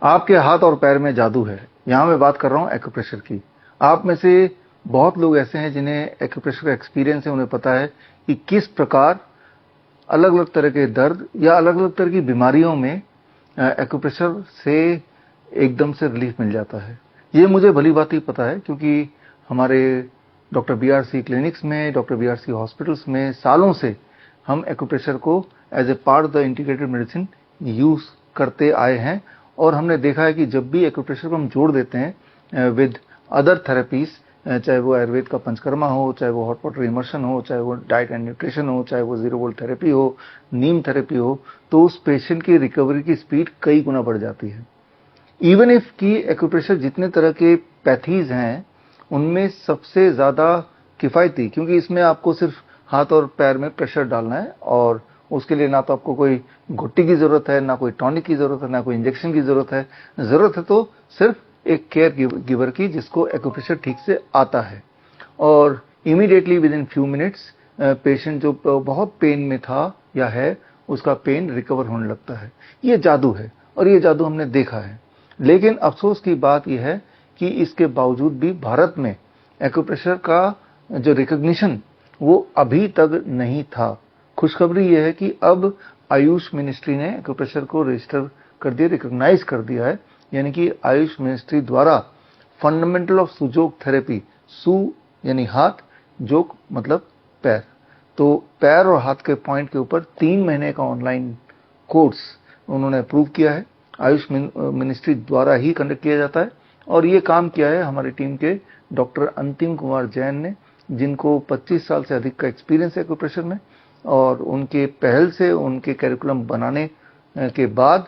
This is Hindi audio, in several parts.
आपके हाथ और पैर में जादू है। यहाँ मैं बात कर रहा हूँ एक्यूप्रेशर की। आप में से बहुत लोग ऐसे हैं जिन्हें एक्यूप्रेशर का एक्सपीरियंस है, उन्हें पता है कि किस प्रकार अलग अलग तरह के दर्द या अलग अलग तरह की बीमारियों में एक्यूप्रेशर से एकदम से रिलीफ मिल जाता है। ये मुझे भली बात ही पता है, क्योंकि हमारे डॉक्टर बीआरसी क्लिनिक्स में, डॉक्टर बीआरसी हॉस्पिटल्स में सालों से हम एक्यूप्रेशर को as a part of the integrated medicine use करते आए हैं। और हमने देखा है कि जब भी एक्यूप्रेशर को हम जोड़ देते हैं विद अदर थेरेपीज, चाहे वो आयुर्वेद का पंचकर्मा हो, चाहे वो हॉट वाटर इमर्शन हो, चाहे वो डाइट एंड न्यूट्रिशन हो, चाहे वो जीरो वोल्ट थेरेपी हो, नीम थेरेपी हो, तो उस पेशेंट की रिकवरी की स्पीड कई गुना बढ़ जाती है। इवन इफ की एक्यूप्रेशर जितने तरह के पैथीज हैं उनमें सबसे ज्यादा किफायती, क्योंकि इसमें आपको सिर्फ हाथ और पैर में प्रेशर डालना है और उसके लिए ना तो आपको कोई घुट्टी की जरूरत है, ना कोई टॉनिक की जरूरत है, ना कोई इंजेक्शन की जरूरत है। जरूरत है तो सिर्फ एक केयर गिवर की, जिसको एक्यूप्रेशर ठीक से आता है। और immediately with in few minutes patient जो बहुत पेन में था या है, उसका पेन रिकवर होने लगता है। ये जादू है और ये जादू हमने देखा है। लेकिन अफसोस की बात यह है कि इसके बावजूद भी भारत में एक्यूप्रेशर का जो रिकॉग्निशन वो अभी तक नहीं था। खुशखबरी यह है कि अब आयुष मिनिस्ट्री ने एक्यूप्रेशर को रजिस्टर कर दिया, रिकॉग्नाइज कर दिया है। यानी कि आयुष मिनिस्ट्री द्वारा फंडामेंटल ऑफ सुजोग थेरेपी, सु यानी हाथ, जोग मतलब पैर, तो पैर और हाथ के पॉइंट के ऊपर 3 महीने का ऑनलाइन कोर्स उन्होंने अप्रूव किया है। आयुष मिनिस्ट्री द्वारा ही कंडक्ट किया जाता है। और ये काम किया है हमारी टीम के डॉक्टर अंतिम कुमार जैन ने, जिनको 25 साल से अधिक का एक्सपीरियंस है एक्यूप्रेशर में। और उनके पहल से, उनके कैरिकुलम बनाने के बाद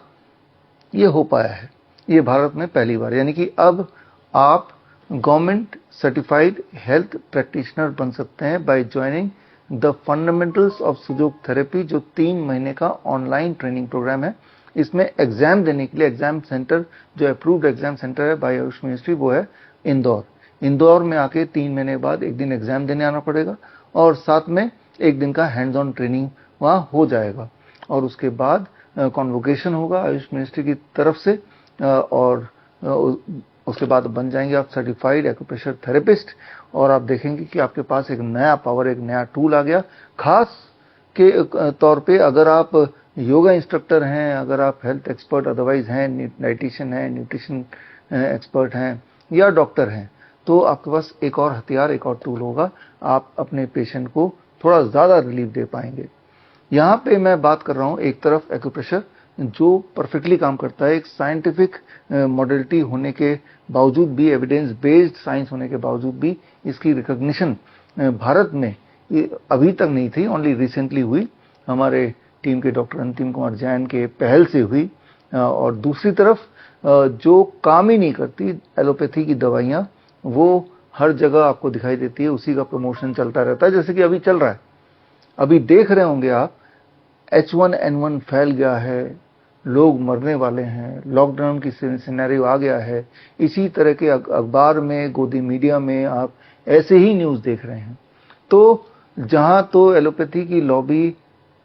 ये हो पाया है। ये भारत में पहली बार, यानी कि अब आप गवर्नमेंट सर्टिफाइड हेल्थ प्रैक्टिशनर बन सकते हैं by joining the fundamentals of सुजोग therapy, जो 3 महीने का ऑनलाइन ट्रेनिंग प्रोग्राम है। इसमें एग्जाम देने के लिए एग्जाम सेंटर, जो अप्रूव्ड एग्जाम सेंटर है बाय आयुष मिनिस्ट्री, वो है इंदौर। इंदौर में आके 3 महीने बाद एक दिन एग्जाम देने आना पड़ेगा और साथ में एक दिन का हैंड्स ऑन ट्रेनिंग वहां हो जाएगा। और उसके बाद कॉन्वोकेशन होगा आयुष मिनिस्ट्री की तरफ से और उसके बाद बन जाएंगे आप सर्टिफाइड एक्यूप्रेशर थेरेपिस्ट। और आप देखेंगे कि आपके पास एक नया पावर, एक नया टूल आ गया। खास के तौर पे अगर आप योगा इंस्ट्रक्टर हैं, अगर आप हेल्थ एक्सपर्ट अदरवाइज हैं, डाइटिशियन हैं, न्यूट्रिशन एक्सपर्ट हैं या डॉक्टर हैं, तो आपके पास एक और हथियार, एक और टूल होगा। आप अपने पेशेंट को थोड़ा ज्यादा रिलीफ दे पाएंगे। यहाँ पे मैं बात कर रहा हूँ एक तरफ एक्यूप्रेशर जो परफेक्टली काम करता है, एक साइंटिफिक मॉडलिटी होने के बावजूद भी, एविडेंस बेस्ड साइंस होने के बावजूद भी इसकी रिकॉग्निशन भारत में अभी तक नहीं थी, ओनली रिसेंटली हुई। हमारे टीम के डॉक्टर अंतिम कुमार जैन के पहल से हुई। और दूसरी तरफ जो काम ही नहीं करती एलोपैथी की दवाइयाँ, वो हर जगह आपको दिखाई देती है, उसी का प्रमोशन चलता रहता है, जैसे कि अभी चल रहा है। अभी देख रहे होंगे आप, H1N1 फैल गया है, लोग मरने वाले हैं, लॉकडाउन की सिनेरियो आ गया है। इसी तरह के अखबार में, गोदी मीडिया में आप ऐसे ही न्यूज देख रहे हैं। तो जहां तो एलोपैथी की लॉबी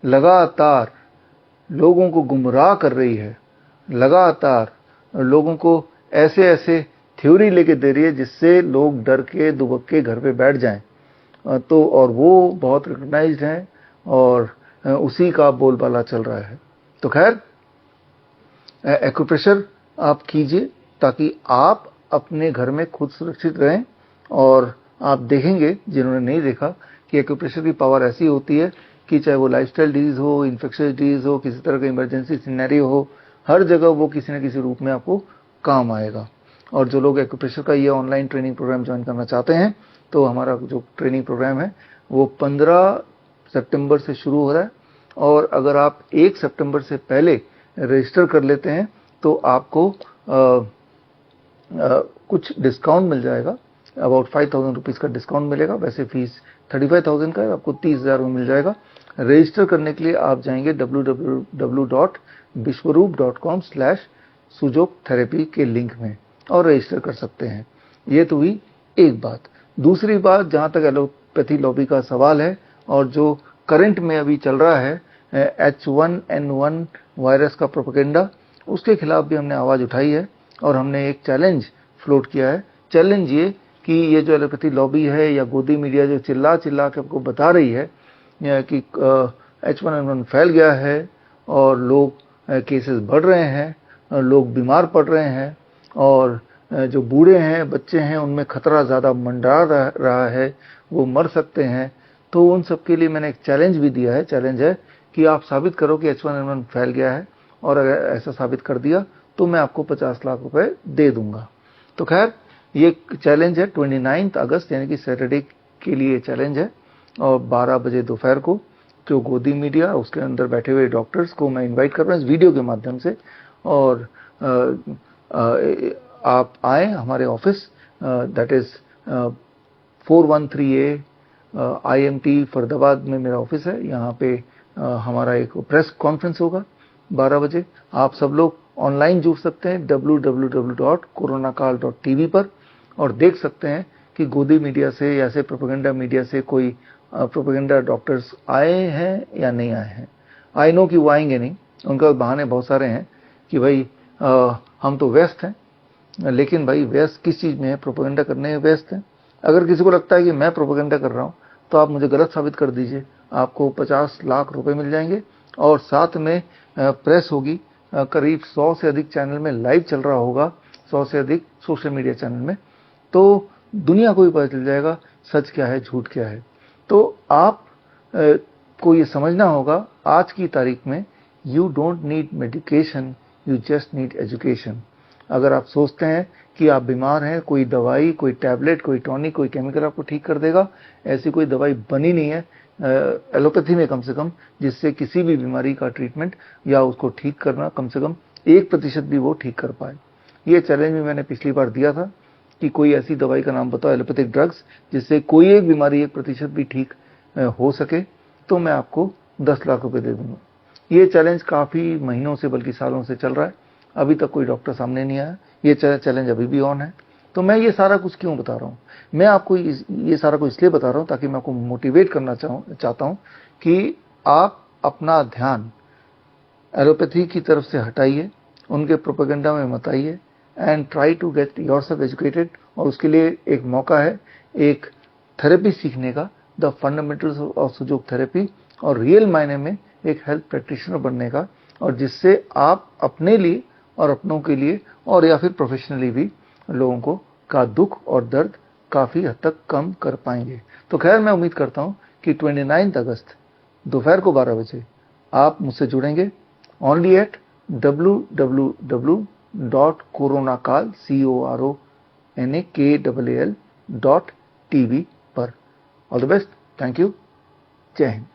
लगातार लोगों को गुमराह कर रही है, लगातार लोगों को ऐसे ऐसे थ्योरी लेके दे रही है जिससे लोग डर के दुबक के घर पे बैठ जाएं, तो और वो बहुत रिकॉग्नाइज्ड है और उसी का बोलबाला चल रहा है। तो खैर, एक्यूप्रेशर आप कीजिए ताकि आप अपने घर में खुद सुरक्षित रहें। और आप देखेंगे, जिन्होंने नहीं देखा, कि एक्यूप्रेशर की पावर ऐसी होती है कि चाहे वो लाइफस्टाइल डिजीज हो, इन्फेक्शियस डिजीज हो, किसी तरह का इमरजेंसी सिनेरियो हो, हर जगह वो किसी न किसी रूप में आपको काम आएगा। और जो लोग एक्यूप्रेशर का ये ऑनलाइन ट्रेनिंग प्रोग्राम ज्वाइन करना चाहते हैं, तो हमारा जो ट्रेनिंग प्रोग्राम है वो 15 सितंबर से शुरू हो रहा है। और अगर आप 1 सितंबर से पहले रजिस्टर कर लेते हैं तो आपको कुछ डिस्काउंट मिल जाएगा, अबाउट 5,000 रुपीज का डिस्काउंट मिलेगा। वैसे फीस 35,000 का है, आपको 30,000 में मिल जाएगा। रजिस्टर करने के लिए आप जाएंगे www.bishwaroop.com/sujok-therapy के लिंक में और रजिस्टर कर सकते हैं। ये तो हुई एक बात। दूसरी बात, जहां तक एलोपैथी लॉबी का सवाल है और जो करंट में अभी चल रहा है H1N1 वायरस का प्रोपेगेंडा, उसके खिलाफ भी हमने आवाज़ उठाई है और हमने एक चैलेंज फ्लोट किया है। चैलेंज ये कि ये जो एलोपैथी लॉबी है या गोदी मीडिया जो चिल्ला चिल्ला के आपको बता रही है कि H1N1 फैल गया है और लोग केसेस बढ़ रहे हैं, लोग बीमार पड़ रहे हैं और जो बूढ़े हैं, बच्चे हैं, उनमें खतरा ज़्यादा मंडरा रहा है, वो मर सकते हैं। तो उन सब के लिए मैंने एक चैलेंज भी दिया है। चैलेंज है कि आप साबित करो कि H1N1 फैल गया है और अगर ऐसा साबित कर दिया तो मैं आपको 50 लाख रुपए दे दूंगा। तो खैर ये चैलेंज है 29 अगस्त यानी कि सैटरडे के लिए चैलेंज है और 12 बजे दोपहर को जो गोदी मीडिया उसके अंदर बैठे हुए डॉक्टर्स को मैं इनवाइट कर रहा हूँ इस वीडियो के माध्यम से और आप आए हमारे office that is 413A IMT Faridabad में मेरा ऑफिस है। यहाँ पे हमारा एक प्रेस कॉन्फ्रेंस होगा 12 बजे। आप सब लोग ऑनलाइन जुड़ सकते हैं www.coronakal.tv पर और देख सकते हैं कि गोदी मीडिया से या से प्रोपेगेंडा मीडिया से कोई प्रोपेगेंडा डॉक्टर्स आए हैं या नहीं आए हैं। आई नो कि वो आएंगे नहीं, उनका बहाने बहुत सारे हैं कि भाई हम तो व्यस्त हैं। लेकिन भाई व्यस्त किस चीज़ में है? प्रोपेगेंडा करने में व्यस्त हैं। अगर किसी को लगता है कि मैं प्रोपेगेंडा कर रहा हूं तो आप मुझे गलत साबित कर दीजिए, आपको 50 लाख रुपए मिल जाएंगे और साथ में प्रेस होगी, करीब 100 से अधिक चैनल में लाइव चल रहा होगा, 100 से अधिक सोशल मीडिया चैनल में, तो दुनिया को भी पता चल जाएगा सच क्या है झूठ क्या है। तो आप को ये समझना होगा आज की तारीख में you don't need medication, you just need education. अगर आप सोचते हैं कि आप बीमार हैं, कोई दवाई, कोई टैबलेट, कोई टॉनिक, कोई केमिकल आपको ठीक कर देगा, ऐसी कोई दवाई बनी नहीं है एलोपैथी में कम से कम, जिससे किसी भी बीमारी का ट्रीटमेंट या उसको ठीक करना कम से कम 1% भी वो ठीक कर पाए। ये चैलेंज भी मैंने पिछली बार दिया था कि कोई ऐसी दवाई का नाम बताओ, एलोपैथिक ड्रग्स, जिससे कोई एक बीमारी 1% भी ठीक हो सके, तो मैं आपको 10 लाख रुपए दे दूंगा। ये चैलेंज काफ़ी महीनों से बल्कि सालों से चल रहा है, अभी तक कोई डॉक्टर सामने नहीं आया। ये चैलेंज अभी भी ऑन है। तो मैं ये सारा कुछ क्यों बता रहा हूँ? मैं आपको ये सारा कुछ इसलिए बता रहा हूँ ताकि मैं आपको मोटिवेट करना चाहता हूँ कि आप अपना ध्यान एलोपैथी की तरफ से हटाइए, उनके प्रोपेगेंडा में मत आइए and try to get yourself educated. और उसके लिए एक मौका है एक थेरेपी सीखने का, द फंडामेंटल्स ऑफ सुजोग थेरेपी, और रियल मायने में एक हेल्थ प्रैक्टिशनर बनने का, और जिससे आप अपने लिए और अपनों के लिए और या फिर प्रोफेशनली भी लोगों को का दुख और दर्द काफ़ी हद तक कम कर पाएंगे। तो खैर मैं उम्मीद करता हूँ कि 29 अगस्त दोपहर को 12 बजे आप मुझसे जुड़ेंगे ओनली एट www.coronakal.tv पर। All the best, thank you, जय हिंद।